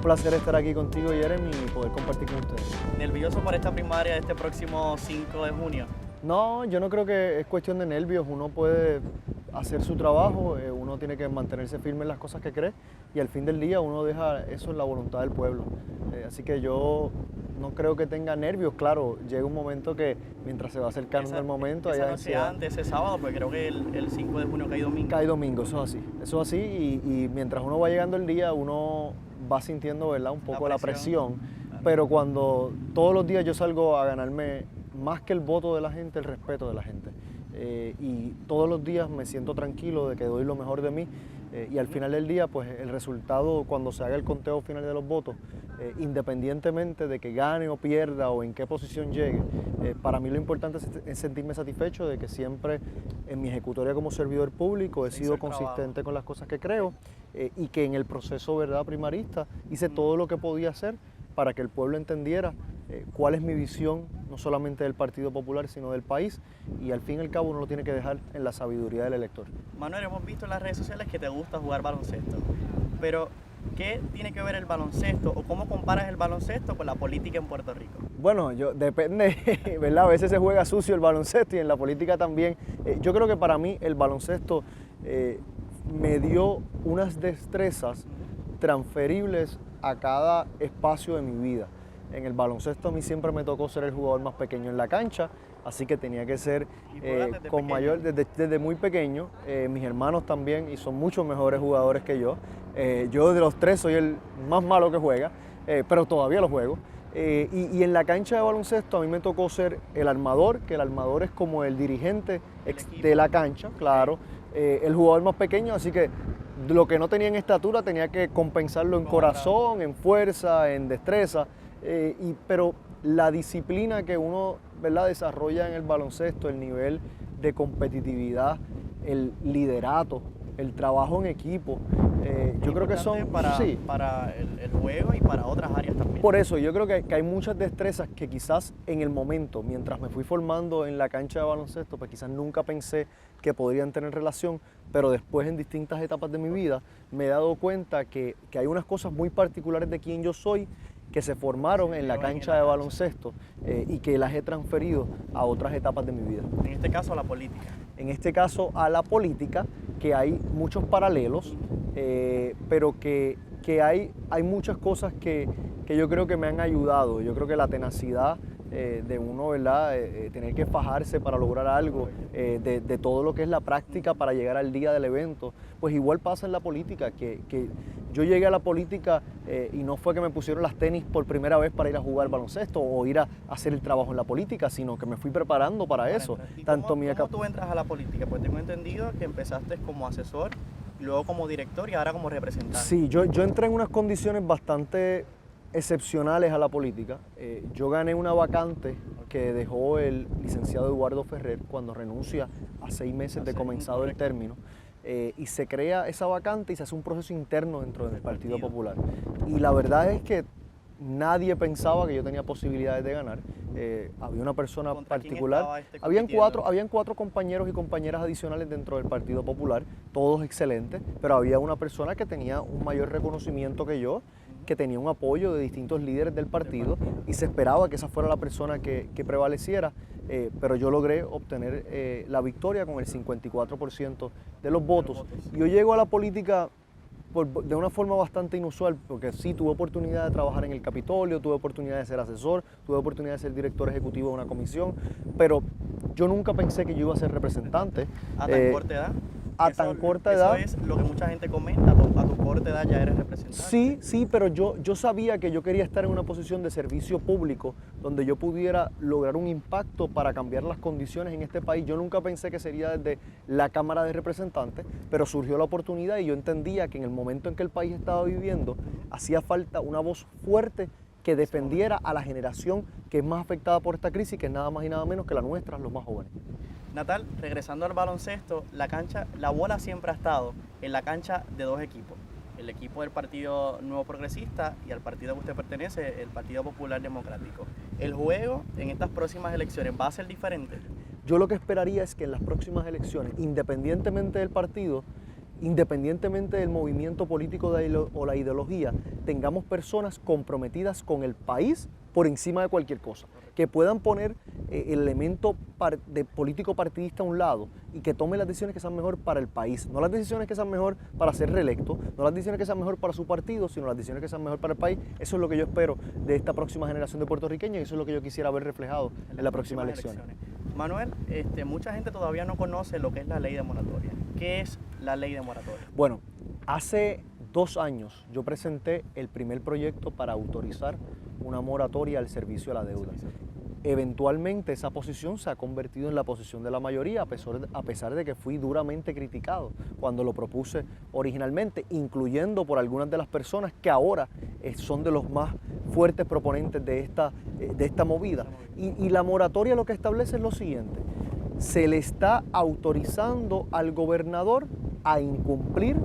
placer estar aquí contigo, Jeremy, y poder compartir con ustedes. ¿Nervioso por esta primaria de este próximo 5 de junio? No, yo no creo que es cuestión de nervios. Uno puede hacer su trabajo, uno tiene que mantenerse firme en las cosas que cree y al fin del día uno deja eso en la voluntad del pueblo. Así que yo no creo que tenga nervios. Claro, llega un momento que mientras se va acercando el momento hay ansiedad. Antes, ese sábado, porque creo que el 5 de junio cae domingo. Cae domingo, eso es así. Eso es así y mientras uno va llegando el día uno va sintiendo, ¿verdad?, un poco la presión. Claro. Pero cuando todos los días yo salgo a ganarme más que el voto de la gente, el respeto de la gente. Y todos los días me siento tranquilo de que doy lo mejor de mí y al final del día, pues el resultado cuando se haga el conteo final de los votos, independientemente de que gane o pierda o en qué posición llegue, para mí lo importante es sentirme satisfecho de que siempre en mi ejecutoria como servidor público he sido consistente con las cosas que creo y que en el proceso, ¿verdad?, primarista hice todo lo que podía hacer para que el pueblo entendiera cuál es mi visión, no solamente del Partido Popular, sino del país, y al fin y al cabo uno lo tiene que dejar en la sabiduría del elector. Manuel, hemos visto en las redes sociales que te gusta jugar baloncesto, pero ¿qué tiene que ver el baloncesto o cómo comparas el baloncesto con la política en Puerto Rico? Bueno, depende, ¿verdad? A veces se juega sucio el baloncesto y en la política también. Yo creo que para mí el baloncesto me dio unas destrezas transferibles a cada espacio de mi vida. En el baloncesto a mí siempre me tocó ser el jugador más pequeño en la cancha, así que tenía que ser con mayor, desde muy pequeño. Mis hermanos también, y son muchos mejores jugadores que yo. Yo de los tres soy el más malo que juega, pero todavía lo juego. Y en la cancha de baloncesto a mí me tocó ser el armador, que el armador es como el dirigente de la cancha, claro, el jugador más pequeño, así que lo que no tenía en estatura tenía que compensarlo en corazón, en fuerza, en destreza. Pero la disciplina que uno, ¿verdad?, desarrolla en el baloncesto, el nivel de competitividad, el liderato, el trabajo en equipo, yo creo que son para el juego y para otras áreas también. Por eso yo creo que hay muchas destrezas que quizás en el momento, mientras me fui formando en la cancha de baloncesto, pues quizás nunca pensé que podrían tener relación, pero después en distintas etapas de mi vida me he dado cuenta que hay unas cosas muy particulares de quién yo soy que se formaron en la cancha de baloncesto y que las he transferido a otras etapas de mi vida. En este caso a la política. En este caso a la política, que hay muchos paralelos, pero que hay muchas cosas que yo creo que me han ayudado. Yo creo que la tenacidad de uno, ¿verdad?, tener que fajarse para lograr algo, de todo lo que es la práctica para llegar al día del evento, pues igual pasa en la política, que yo llegué a la política y no fue que me pusieron las tenis por primera vez para ir a jugar baloncesto o ir a hacer el trabajo en la política, sino que me fui preparando para eso. ¿Cómo tú entras a la política? Pues tengo entendido que empezaste como asesor, luego como director y ahora como representante. Sí, yo entré en unas condiciones bastante excepcionales a la política. Yo gané una vacante que dejó el licenciado Eduardo Ferrer cuando renuncia a 6 meses de comenzado el término. Y se crea esa vacante y se hace un proceso interno dentro del Partido Popular. Y la verdad es que nadie pensaba que yo tenía posibilidades de ganar. Había una persona particular. Habían cuatro compañeros y compañeras adicionales dentro del Partido Popular, todos excelentes, pero había una persona que tenía un mayor reconocimiento que yo, que tenía un apoyo de distintos líderes del partido y se esperaba que esa fuera la persona que prevaleciera, pero yo logré obtener la victoria con el 54% de los votos. Y yo llego a la política de una forma bastante inusual, porque sí, tuve oportunidad de trabajar en el Capitolio, tuve oportunidad de ser asesor, tuve oportunidad de ser director ejecutivo de una comisión, pero yo nunca pensé que yo iba a ser representante. ¿A tan corta edad? A tan corta edad. Eso es lo que mucha gente comenta, a tu corta edad ya eres representante. Sí, pero yo sabía que yo quería estar en una posición de servicio público donde yo pudiera lograr un impacto para cambiar las condiciones en este país. Yo nunca pensé que sería desde la Cámara de Representantes, pero surgió la oportunidad y yo entendía que en el momento en que el país estaba viviendo hacía falta una voz fuerte que defendiera a la generación que es más afectada por esta crisis, que es nada más y nada menos que la nuestra, los más jóvenes. Natal, regresando al baloncesto, la bola siempre ha estado en la cancha de dos equipos. El equipo del Partido Nuevo Progresista y al partido que usted pertenece, el Partido Popular Democrático. ¿El juego en estas próximas elecciones va a ser diferente? Yo lo que esperaría es que en las próximas elecciones, independientemente del partido, independientemente del movimiento político o la ideología, tengamos personas comprometidas con el país por encima de cualquier cosa, que puedan poner el elemento de político partidista a un lado y que tomen las decisiones que sean mejor para el país, no las decisiones que sean mejor para ser reelecto, no las decisiones que sean mejor para su partido, sino las decisiones que sean mejor para el país. Eso es lo que yo espero de esta próxima generación de puertorriqueños y eso es lo que yo quisiera ver reflejado en las próximas elecciones. Manuel, mucha gente todavía no conoce lo que es la ley de moratoria. ¿Qué es la ley de moratoria? Bueno, hace 2 años yo presenté el primer proyecto para autorizar una moratoria al servicio de la deuda. Eventualmente esa posición se ha convertido en la posición de la mayoría, a pesar de que fui duramente criticado cuando lo propuse originalmente, incluyendo por algunas de las personas que ahora son de los más fuertes proponentes de esta movida. Y la moratoria lo que establece es lo siguiente: se le está autorizando al gobernador a incumplir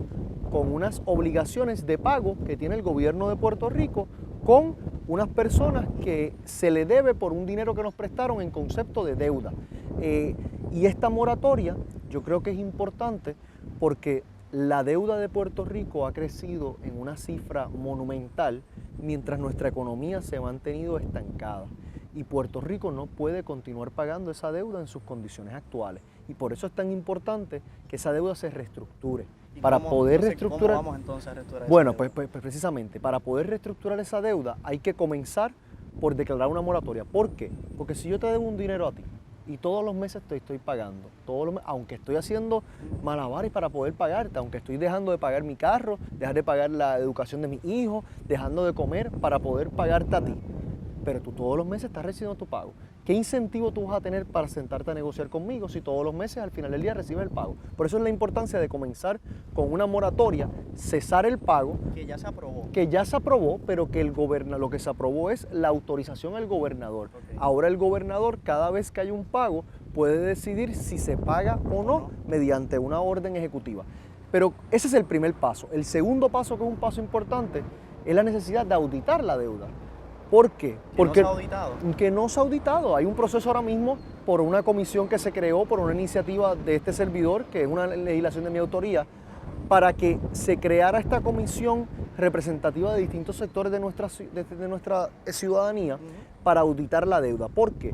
con unas obligaciones de pago que tiene el gobierno de Puerto Rico con unas personas que se le debe por un dinero que nos prestaron en concepto de deuda. Y esta moratoria yo creo que es importante porque la deuda de Puerto Rico ha crecido en una cifra monumental mientras nuestra economía se ha mantenido estancada. Y Puerto Rico no puede continuar pagando esa deuda en sus condiciones actuales. Y por eso es tan importante que esa deuda se reestructure. Para poder reestructurar. ¿Cómo vamos entonces a reestructurar bueno, esa deuda? pues precisamente, para poder reestructurar esa deuda hay que comenzar por declarar una moratoria. ¿Por qué? Porque si yo te debo un dinero a ti y todos los meses te estoy pagando, aunque estoy haciendo malabares para poder pagarte, aunque estoy dejando de pagar mi carro, dejar de pagar la educación de mis hijos, dejando de comer para poder pagarte a ti, pero tú todos los meses estás recibiendo tu pago. ¿Qué incentivo tú vas a tener para sentarte a negociar conmigo si todos los meses al final del día recibes el pago? Por eso es la importancia de comenzar con una moratoria, cesar el pago. Que ya se aprobó. Que ya se aprobó, pero que lo que se aprobó es la autorización al gobernador. Okay. Ahora el gobernador, cada vez que hay un pago, puede decidir si se paga o no mediante una orden ejecutiva. Pero ese es el primer paso. El segundo paso, que es un paso importante, es la necesidad de auditar la deuda. ¿Por qué? Porque no se ha auditado. Que no se ha auditado. Hay un proceso ahora mismo por una comisión que se creó por una iniciativa de este servidor, que es una legislación de mi autoría, para que se creara esta comisión representativa de distintos sectores de nuestra ciudadanía para auditar la deuda. ¿Por qué?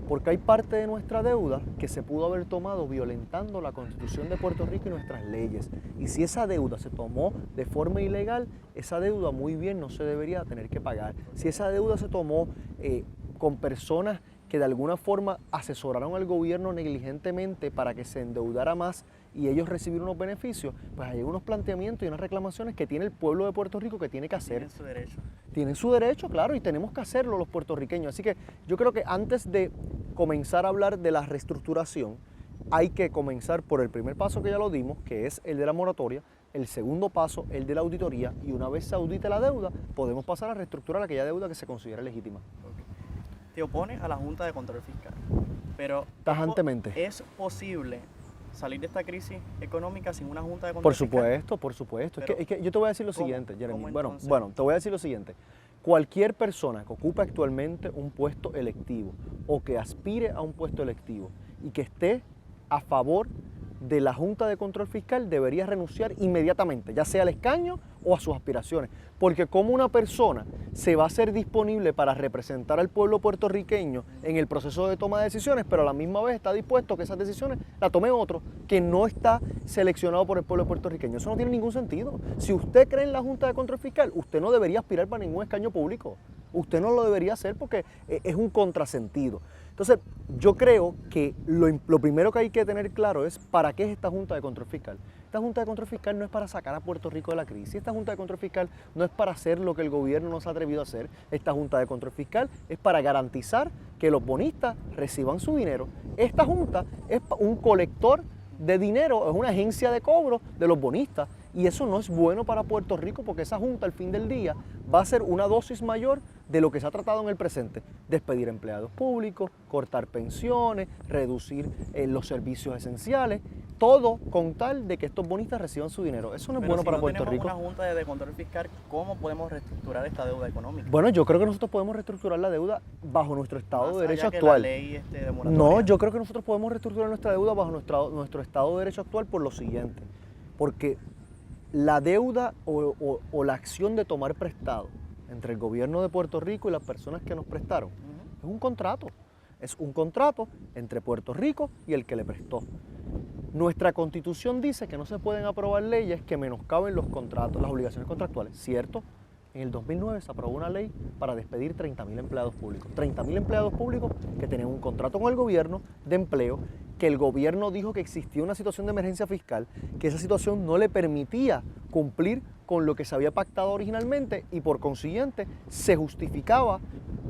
Porque hay parte de nuestra deuda que se pudo haber tomado violentando la Constitución de Puerto Rico y nuestras leyes. Y si esa deuda se tomó de forma ilegal, esa deuda muy bien no se debería tener que pagar. Si esa deuda se tomó con personas que de alguna forma asesoraron al gobierno negligentemente para que se endeudara más y ellos recibieron unos beneficios, pues hay unos planteamientos y unas reclamaciones que tiene el pueblo de Puerto Rico que tiene que hacer. Tienen su derecho. Tienen su derecho, claro, y tenemos que hacerlo los puertorriqueños. Así que yo creo que antes de comenzar a hablar de la reestructuración, hay que comenzar por el primer paso que ya lo dimos, que es el de la moratoria, el segundo paso, el de la auditoría, y una vez se audite la deuda, podemos pasar a reestructurar aquella deuda que se considera legítima. Okay. Te opones a la Junta de Control Fiscal, pero tajantemente. ¿Es posible salir de esta crisis económica sin una Junta de Control Fiscal? Por supuesto. Es que yo te voy a decir lo siguiente, Jeremy. Bueno, te voy a decir lo siguiente. Cualquier persona que ocupe actualmente un puesto electivo o que aspire a un puesto electivo y que esté a favor de la Junta de Control Fiscal debería renunciar inmediatamente, ya sea al escaño o a sus aspiraciones. Porque como una persona se va a hacer disponible para representar al pueblo puertorriqueño en el proceso de toma de decisiones, pero a la misma vez está dispuesto a que esas decisiones las tome otro que no está seleccionado por el pueblo puertorriqueño. Eso no tiene ningún sentido. Si usted cree en la Junta de Control Fiscal, usted no debería aspirar para ningún escaño público. Usted no lo debería hacer porque es un contrasentido. Entonces, yo creo que lo primero que hay que tener claro es ¿para qué es esta Junta de Control Fiscal? Esta Junta de Control Fiscal no es para sacar a Puerto Rico de la crisis. Esta Junta de Control Fiscal no es para hacer lo que el gobierno no se ha atrevido a hacer. Esta Junta de Control Fiscal es para garantizar que los bonistas reciban su dinero. Esta Junta es un colector de dinero, es una agencia de cobro de los bonistas. Y eso no es bueno para Puerto Rico porque esa Junta al fin del día va a ser una dosis mayor de lo que se ha tratado en el presente. Despedir empleados públicos, cortar pensiones, reducir los servicios esenciales, todo con tal de que estos bonistas reciban su dinero. Eso no es bueno para Puerto Rico. Pero si no tenemos una Junta de Control Fiscal, ¿cómo podemos reestructurar esta deuda económica? Bueno, yo creo que nosotros podemos reestructurar la deuda bajo nuestro Estado de Derecho que actual. La ley de moratoria. No, yo creo que nosotros podemos reestructurar nuestra deuda bajo nuestro Estado de Derecho actual por lo siguiente. porque la deuda o la acción de tomar prestado entre el gobierno de Puerto Rico y las personas que nos prestaron es un contrato. Es un contrato entre Puerto Rico y el que le prestó. Nuestra Constitución dice que no se pueden aprobar leyes que menoscaben los contratos, las obligaciones contractuales. ¿Cierto? En el 2009 se aprobó una ley para despedir 30.000 empleados públicos. 30.000 empleados públicos que tenían un contrato con el gobierno de empleo, que el gobierno dijo que existía una situación de emergencia fiscal, que esa situación no le permitía cumplir con lo que se había pactado originalmente y por consiguiente se justificaba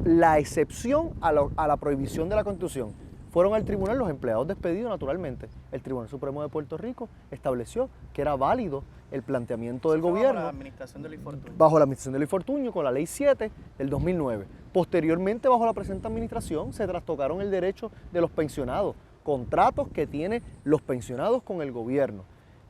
la excepción a la prohibición de la Constitución. Fueron al tribunal los empleados despedidos naturalmente. El Tribunal Supremo de Puerto Rico estableció que era válido el planteamiento del gobierno bajo la administración de Luis Fortuño. Bajo la administración de Luis Fortuño, con la Ley 7 del 2009. Posteriormente, bajo la presente administración, se trastocaron el derecho de los pensionados, contratos que tienen los pensionados con el gobierno.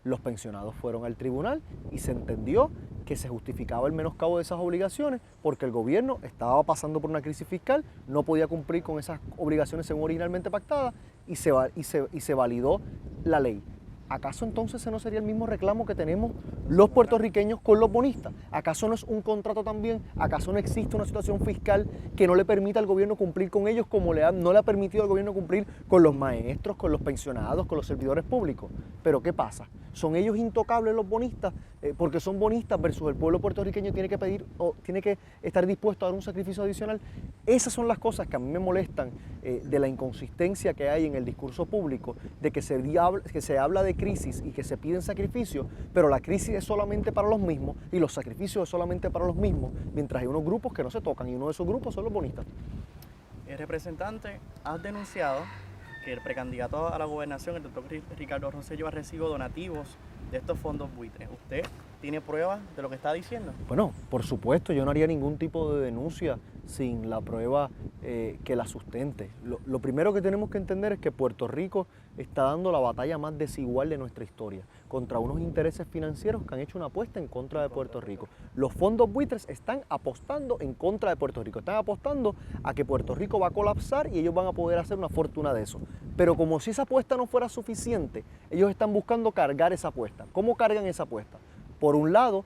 Los pensionados fueron al tribunal y se entendió que se justificaba el menoscabo de esas obligaciones porque el gobierno estaba pasando por una crisis fiscal, no podía cumplir con esas obligaciones según originalmente pactadas y se validó la ley. ¿Acaso entonces ese no sería el mismo reclamo que tenemos los puertorriqueños con los bonistas? ¿Acaso no es un contrato también? ¿Acaso no existe una situación fiscal que no le permita al gobierno cumplir con ellos como no le ha permitido al gobierno cumplir con los maestros, con los pensionados, con los servidores públicos? Pero ¿qué pasa? ¿Son ellos intocables los bonistas? Porque son bonistas versus el pueblo puertorriqueño tiene que pedir o tiene que estar dispuesto a dar un sacrificio adicional. Esas son las cosas que a mí me molestan de la inconsistencia que hay en el discurso público, de que se habla de crisis y que se piden sacrificios, pero la crisis es solamente para los mismos y los sacrificios es solamente para los mismos, mientras hay unos grupos que no se tocan y uno de esos grupos son los bonistas. Representante, has denunciado que el precandidato a la gobernación, el doctor Ricardo Rosselló, ha recibido donativos de estos fondos buitres. ¿Usted tiene pruebas de lo que está diciendo? Bueno, por supuesto, yo no haría ningún tipo de denuncia sin la prueba que la sustente. Lo primero que tenemos que entender es que Puerto Rico está dando la batalla más desigual de nuestra historia, contra unos intereses financieros que han hecho una apuesta en contra de Puerto Rico. Los fondos buitres están apostando en contra de Puerto Rico, están apostando a que Puerto Rico va a colapsar y ellos van a poder hacer una fortuna de eso. Pero como si esa apuesta no fuera suficiente, ellos están buscando cargar esa apuesta. ¿Cómo cargan esa apuesta? Por un lado,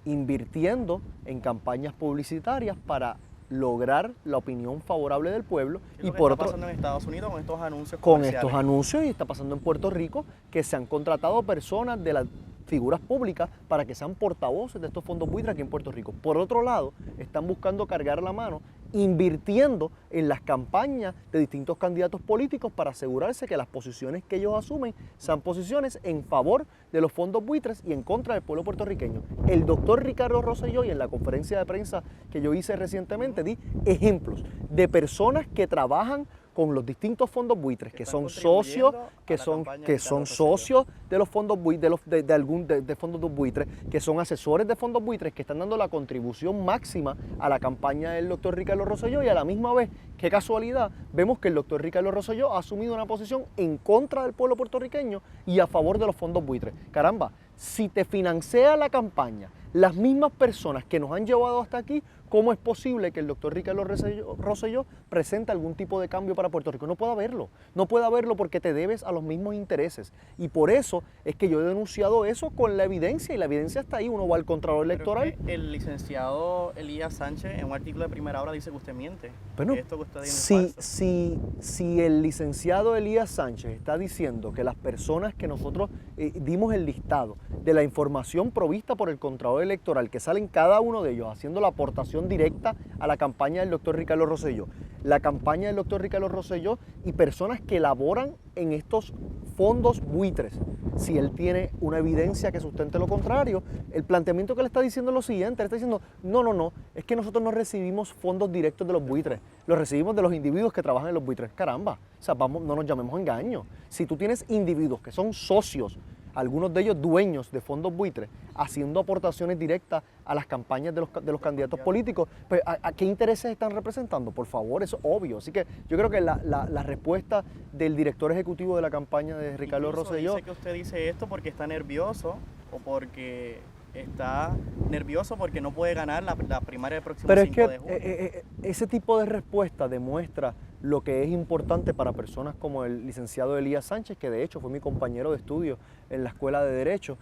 invirtiendo en campañas publicitarias para lograr la opinión favorable del pueblo. Y por otro, está pasando en Estados Unidos con estos anuncios comerciales. Con estos anuncios, y está pasando en Puerto Rico, que se han contratado personas de las figuras públicas para que sean portavoces de estos fondos buitres aquí en Puerto Rico. Por otro lado, están buscando cargar la mano, invirtiendo en las campañas de distintos candidatos políticos para asegurarse que las posiciones que ellos asumen sean posiciones en favor de los fondos buitres y en contra del pueblo puertorriqueño. El doctor Ricardo Rosselló, y en la conferencia de prensa que yo hice recientemente, di ejemplos de personas que trabajan con los distintos fondos buitres, que son socios, que son socios de los fondos buitres, de fondos buitres, que son asesores de fondos buitres, que están dando la contribución máxima a la campaña del doctor Ricardo Rosselló, y a la misma vez, qué casualidad, vemos que el doctor Ricardo Rosselló ha asumido una posición en contra del pueblo puertorriqueño y a favor de los fondos buitres. Caramba, si te financia la campaña las mismas personas que nos han llevado hasta aquí, ¿cómo es posible que el doctor Ricardo Rosselló presente algún tipo de cambio para Puerto Rico? No puede haberlo. No puede haberlo porque te debes a los mismos intereses. Y por eso es que yo he denunciado eso con la evidencia, y la evidencia está ahí. Uno va al Contralor Electoral. El licenciado Elías Sánchez, en un artículo de Primera Hora, dice que usted miente. Bueno, esto que usted dice es falso. Si el licenciado Elías Sánchez está diciendo que las personas que nosotros dimos el listado de la información provista por el Contralor Electoral, que salen cada uno de ellos haciendo la aportación directa a la campaña del doctor Ricardo Rosselló, la campaña del doctor Ricardo Rosselló y personas que laboran en estos fondos buitres, si él tiene una evidencia que sustente lo contrario, el planteamiento que le está diciendo es lo siguiente: él está diciendo, no, es que nosotros no recibimos fondos directos de los buitres, los recibimos de los individuos que trabajan en los buitres. Caramba, o sea, no nos llamemos engaño. Si tú tienes individuos que son socios, algunos de ellos dueños de fondos buitres, haciendo aportaciones directas a las campañas de los candidatos políticos, pues ¿a qué intereses están representando? Por favor, eso es obvio. Así que yo creo que la respuesta del director ejecutivo de la campaña de Ricardo Rosselló... Dice que usted dice esto porque está nervioso o porque está nervioso porque no puede ganar la primaria del próximo 5 de junio. Pero es que ese tipo de respuesta demuestra lo que es importante para personas como el licenciado Elías Sánchez, que de hecho fue mi compañero de estudio en la Escuela de Derecho,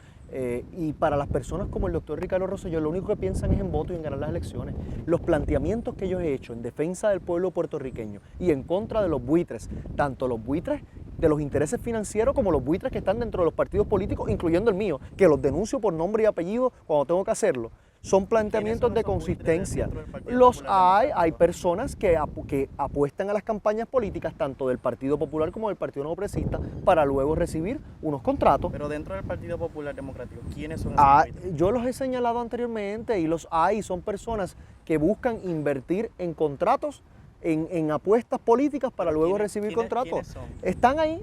y para las personas como el doctor Ricardo Rosselló, lo único que piensan es en voto y en ganar las elecciones. Los planteamientos que yo he hecho en defensa del pueblo puertorriqueño y en contra de los buitres, tanto los buitres de los intereses financieros como los buitres que están dentro de los partidos políticos, incluyendo el mío, que los denuncio por nombre y apellido cuando tengo que hacerlo, son planteamientos de consistencia. Los hay personas que apuestan a las campañas políticas, tanto del Partido Popular como del Partido Nuevo Progresista, para luego recibir unos contratos. Pero dentro del Partido Popular Democrático, ¿quiénes son esos buitres? Yo los he señalado anteriormente y los hay, son personas que buscan invertir en contratos, en apuestas políticas para luego recibir contratos. ¿Quiénes son? Están ahí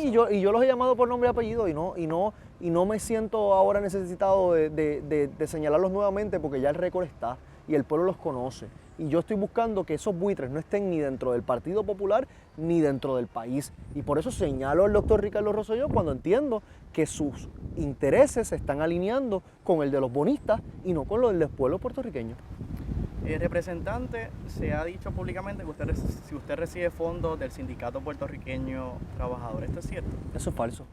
y yo los he llamado por nombre y apellido y no me siento ahora necesitado de señalarlos nuevamente porque ya el récord está y el pueblo los conoce. Y yo estoy buscando que esos buitres no estén ni dentro del Partido Popular ni dentro del país. Y por eso señalo al doctor Ricardo Rosselló cuando entiendo que sus intereses se están alineando con el de los bonistas y no con los del pueblo puertorriqueño. Representante, se ha dicho públicamente que si usted recibe fondos del Sindicato Puertorriqueño Trabajadores, ¿esto es cierto? Eso es falso.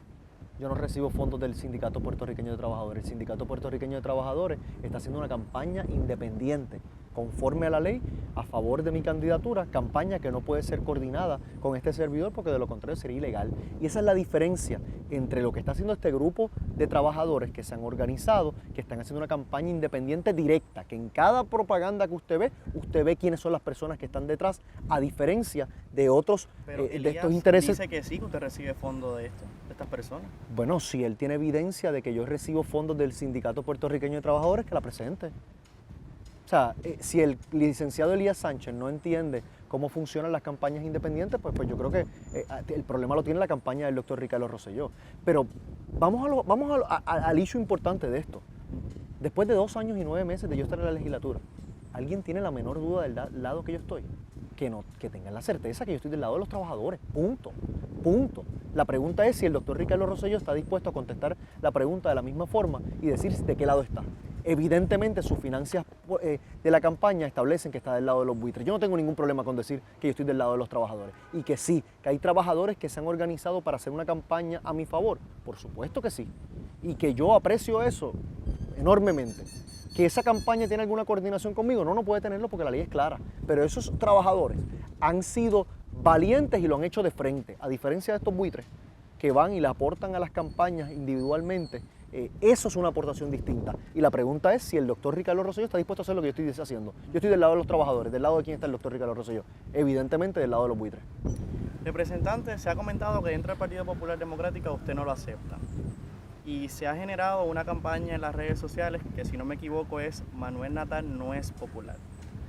Yo no recibo fondos del Sindicato Puertorriqueño de Trabajadores. El Sindicato Puertorriqueño de Trabajadores está haciendo una campaña independiente, conforme a la ley, a favor de mi candidatura, campaña que no puede ser coordinada con este servidor porque de lo contrario sería ilegal. Y esa es la diferencia entre lo que está haciendo este grupo de trabajadores que se han organizado, que están haciendo una campaña independiente directa, que en cada propaganda que usted ve quiénes son las personas que están detrás, a diferencia de otros de estos intereses. Dice que sí, que usted recibe fondos de estas personas. Bueno, si él tiene evidencia de que yo recibo fondos del Sindicato Puertorriqueño de Trabajadores, que la presente. O sea, si el licenciado Elías Sánchez no entiende cómo funcionan las campañas independientes, pues yo creo que el problema lo tiene la campaña del doctor Ricardo Rosselló. Pero vamos al issue importante de esto. Después de 2 años y 9 meses de yo estar en la legislatura, ¿alguien tiene la menor duda del lado que yo estoy? Que tengan la certeza que yo estoy del lado de los trabajadores, punto. La pregunta es si el doctor Ricardo Rosselló está dispuesto a contestar la pregunta de la misma forma y decir de qué lado está. Evidentemente sus finanzas de la campaña establecen que está del lado de los buitres. Yo no tengo ningún problema con decir que yo estoy del lado de los trabajadores y que sí, que hay trabajadores que se han organizado para hacer una campaña a mi favor. Por supuesto que sí. Y que yo aprecio eso enormemente. ¿Que esa campaña tiene alguna coordinación conmigo? No puede tenerlo porque la ley es clara. Pero esos trabajadores han sido valientes y lo han hecho de frente, a diferencia de estos buitres que van y le aportan a las campañas individualmente. Eso es una aportación distinta. Y la pregunta es si el doctor Ricardo Rosselló está dispuesto a hacer lo que yo estoy haciendo. Yo estoy del lado de los trabajadores. ¿Del lado de quién está el doctor Ricardo Rosselló? Evidentemente del lado de los buitres. Representante, se ha comentado que dentro del Partido Popular Democrático usted no lo acepta. Y se ha generado una campaña en las redes sociales que, si no me equivoco, es Manuel Natal no es popular.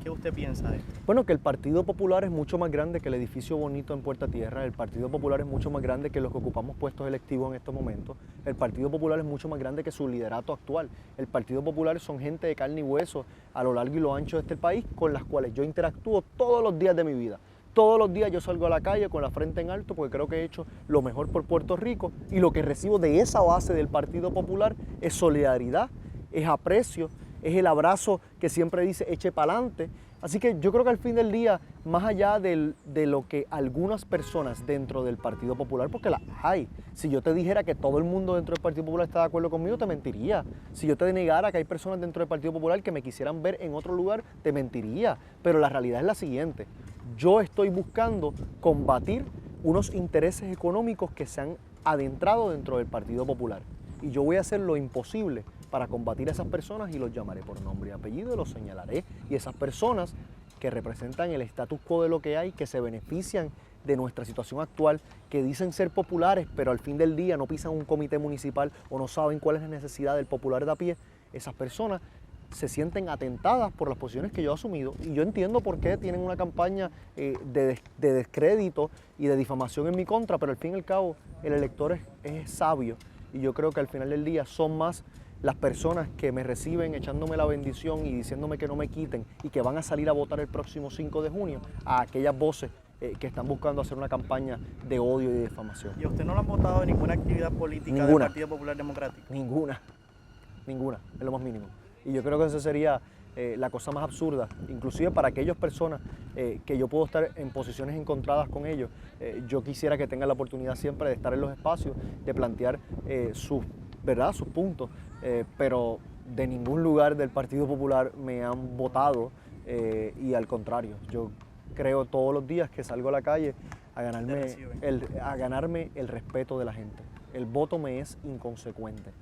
¿Qué usted piensa de esto? Bueno, que el Partido Popular es mucho más grande que el edificio bonito en Puerta Tierra. El Partido Popular es mucho más grande que los que ocupamos puestos electivos en estos momentos. El Partido Popular es mucho más grande que su liderato actual. El Partido Popular son gente de carne y hueso a lo largo y lo ancho de este país con las cuales yo interactúo todos los días de mi vida. Todos los días yo salgo a la calle con la frente en alto porque creo que he hecho lo mejor por Puerto Rico y lo que recibo de esa base del Partido Popular es solidaridad, es aprecio, es el abrazo que siempre dice eche pa'lante. Así que yo creo que al fin del día, más allá de lo que algunas personas dentro del Partido Popular, porque las hay, si yo te dijera que todo el mundo dentro del Partido Popular está de acuerdo conmigo, te mentiría. Si yo te negara que hay personas dentro del Partido Popular que me quisieran ver en otro lugar, te mentiría. Pero la realidad es la siguiente. Yo estoy buscando combatir unos intereses económicos que se han adentrado dentro del Partido Popular. Y yo voy a hacer lo imposible para combatir a esas personas y los llamaré por nombre y apellido y los señalaré. Y esas personas que representan el status quo de lo que hay, que se benefician de nuestra situación actual, que dicen ser populares, pero al fin del día no pisan un comité municipal o no saben cuál es la necesidad del popular de a pie, esas personas se sienten atentadas por las posiciones que yo he asumido y yo entiendo por qué tienen una campaña de descrédito y de difamación en mi contra, pero al fin y al cabo el elector es sabio y yo creo que al final del día son más las personas que me reciben echándome la bendición y diciéndome que no me quiten y que van a salir a votar el próximo 5 de junio a aquellas voces que están buscando hacer una campaña de odio y de difamación. ¿Y usted no lo han votado en ninguna actividad política del Partido Popular Democrático? Ninguna, en lo más mínimo. Y yo creo que eso sería la cosa más absurda, inclusive para aquellas personas que yo puedo estar en posiciones encontradas con ellos. Yo quisiera que tengan la oportunidad siempre de estar en los espacios, de plantear sus puntos, pero de ningún lugar del Partido Popular me han votado y al contrario, yo creo todos los días que salgo a la calle a ganarme el respeto de la gente. El voto me es inconsecuente.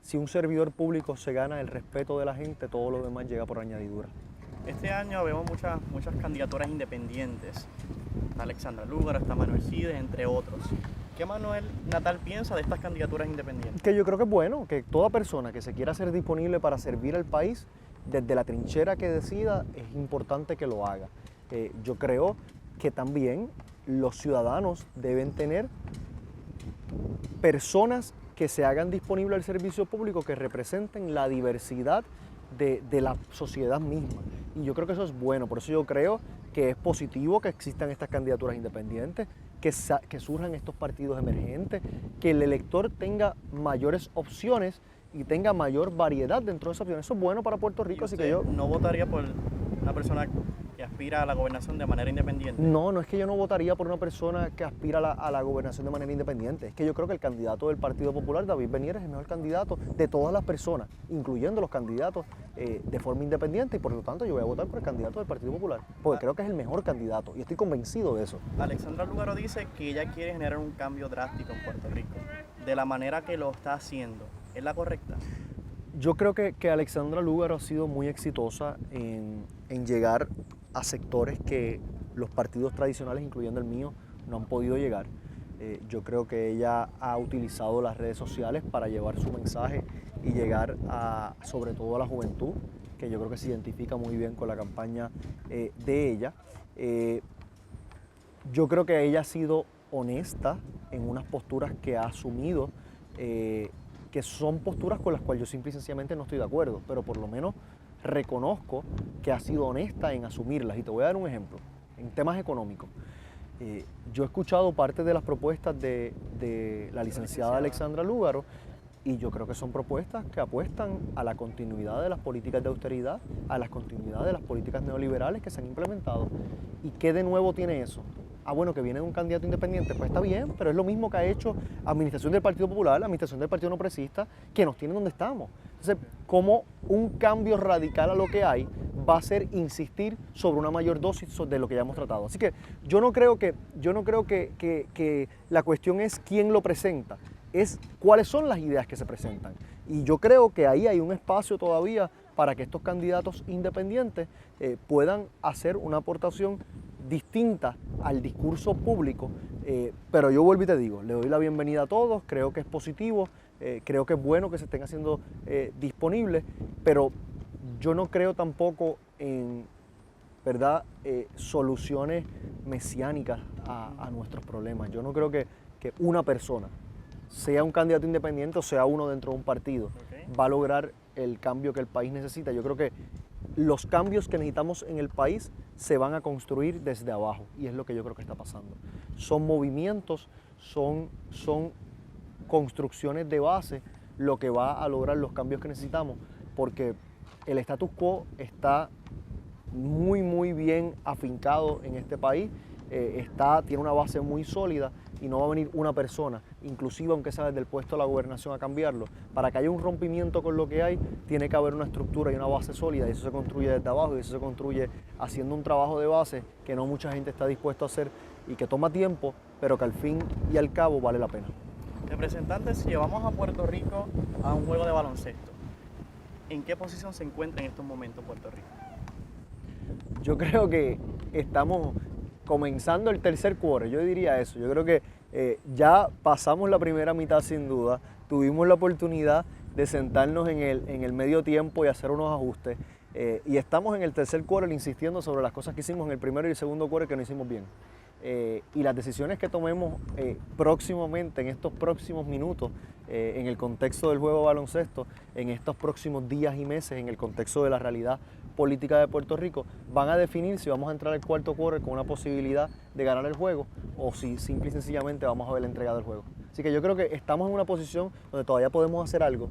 Si un servidor público se gana el respeto de la gente, todo lo demás llega por añadidura. Este año vemos muchas candidaturas independientes. Está Alexandra Lúgaro, está Manuel Sidres, entre otros. ¿Qué Manuel Natal piensa de estas candidaturas independientes? Que yo creo que es bueno, que toda persona que se quiera hacer disponible para servir al país, desde la trinchera que decida, es importante que lo haga. Yo creo que también los ciudadanos deben tener personas que se hagan disponibles al servicio público, que representen la diversidad de la sociedad misma. Y yo creo que eso es bueno, por eso yo creo que es positivo que existan estas candidaturas independientes, que surjan estos partidos emergentes, que el elector tenga mayores opciones y tenga mayor variedad dentro de esas opciones. Eso es bueno para Puerto Rico, así que yo... ¿No votaría por una persona que aspira a la gobernación de manera independiente? No, no es que yo no votaría por una persona que aspira a la gobernación de manera independiente. Es que yo creo que el candidato del Partido Popular, David Bernier, es el mejor candidato de todas las personas, incluyendo los candidatos de forma independiente, y por lo tanto yo voy a votar por el candidato del Partido Popular, porque creo que es el mejor candidato y estoy convencido de eso. Alexandra Lúgaro dice que ella quiere generar un cambio drástico en Puerto Rico, de la manera que lo está haciendo. ¿Es la correcta? Yo creo que Alexandra Lúgaro ha sido muy exitosa en llegar a sectores que los partidos tradicionales, incluyendo el mío, no han podido llegar. Yo creo que ella ha utilizado las redes sociales para llevar su mensaje y llegar sobre todo a la juventud, que yo creo que se identifica muy bien con la campaña de ella. Yo creo que ella ha sido honesta en unas posturas que ha asumido, que son posturas con las cuales yo simple y sencillamente no estoy de acuerdo, pero por lo menos reconozco que ha sido honesta en asumirlas. Y te voy a dar un ejemplo, en temas económicos. Yo he escuchado parte de las propuestas de la licenciada Alexandra Lúgaro, y yo creo que son propuestas que apuestan a la continuidad de las políticas de austeridad, a la continuidad de las políticas neoliberales que se han implementado. ¿Y qué de nuevo tiene eso? Ah, bueno, que viene de un candidato independiente, pues está bien, pero es lo mismo que ha hecho administración del Partido Popular, la administración del Partido No Progresista, que nos tiene donde estamos. Entonces, ¿cómo un cambio radical a lo que hay va a ser insistir sobre una mayor dosis de lo que ya hemos tratado? Así que yo no creo que la cuestión es quién lo presenta, es cuáles son las ideas que se presentan. Y yo creo que ahí hay un espacio todavía para que estos candidatos independientes puedan hacer una aportación distinta al discurso público, pero yo vuelvo y te digo, le doy la bienvenida a todos, creo que es positivo, creo que es bueno que se estén haciendo disponibles, pero yo no creo tampoco en, ¿verdad?, soluciones mesiánicas a nuestros problemas. Yo no creo que una persona, sea un candidato independiente o sea uno dentro de un partido, va a lograr el cambio que el país necesita. Yo creo que los cambios que necesitamos en el país se van a construir desde abajo, y es lo que yo creo que está pasando. Son movimientos, son construcciones de base lo que va a lograr los cambios que necesitamos, porque el status quo está muy bien afincado en este país, tiene una base muy sólida, y no va a venir una persona, inclusive aunque sea desde el puesto de la gobernación, a cambiarlo. Para que haya un rompimiento con lo que hay, tiene que haber una estructura y una base sólida, y eso se construye desde abajo, y eso se construye haciendo un trabajo de base que no mucha gente está dispuesto a hacer y que toma tiempo, pero que al fin y al cabo vale la pena. Representantes, si llevamos a Puerto Rico a un juego de baloncesto, ¿en qué posición se encuentra en estos momentos Puerto Rico? Yo creo que estamos comenzando el tercer quarter, yo diría eso. Yo creo que ya pasamos la primera mitad sin duda, tuvimos la oportunidad de sentarnos en el medio tiempo y hacer unos ajustes, y estamos en el tercer quarter insistiendo sobre las cosas que hicimos en el primero y el segundo quarter que no hicimos bien. Y las decisiones que tomemos próximamente, en estos próximos minutos, en el contexto del juego de baloncesto, en estos próximos días y meses, en el contexto de la realidad política de Puerto Rico, van a definir si vamos a entrar al cuarto quarter con una posibilidad de ganar el juego, o si simple y sencillamente vamos a ver la entrega del juego. Así que yo creo que estamos en una posición donde todavía podemos hacer algo.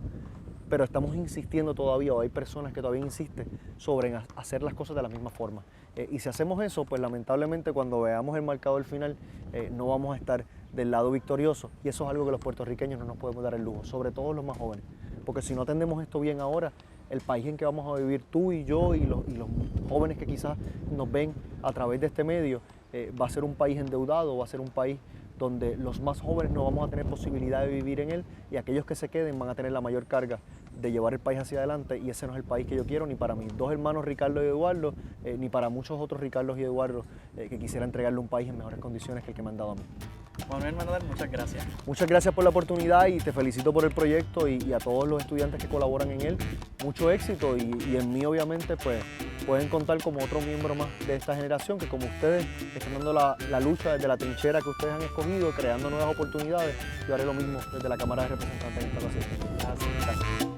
pero estamos insistiendo todavía, o hay personas que todavía insisten sobre hacer las cosas de la misma forma. Y si hacemos eso, pues lamentablemente cuando veamos el marcador final no vamos a estar del lado victorioso, y eso es algo que los puertorriqueños no nos podemos dar el lujo, sobre todo los más jóvenes, porque si no atendemos esto bien ahora, el país en que vamos a vivir tú y yo y los jóvenes que quizás nos ven a través de este medio, va a ser un país endeudado, va a ser un país donde los más jóvenes no vamos a tener posibilidad de vivir en él, y aquellos que se queden van a tener la mayor carga de llevar el país hacia adelante, y ese no es el país que yo quiero, ni para mis dos hermanos Ricardo y Eduardo, ni para muchos otros Ricardos y Eduardo que quisiera entregarle un país en mejores condiciones que el que me han dado a mí. Manuel Manuel, muchas gracias. Muchas gracias por la oportunidad y te felicito por el proyecto y a todos los estudiantes que colaboran en él. Mucho éxito y en mí obviamente pues pueden contar como otro miembro más de esta generación que como ustedes están dando la lucha desde la trinchera que ustedes han escogido, creando nuevas oportunidades. Yo haré lo mismo desde la Cámara de Representantes en esta ocasión. Gracias.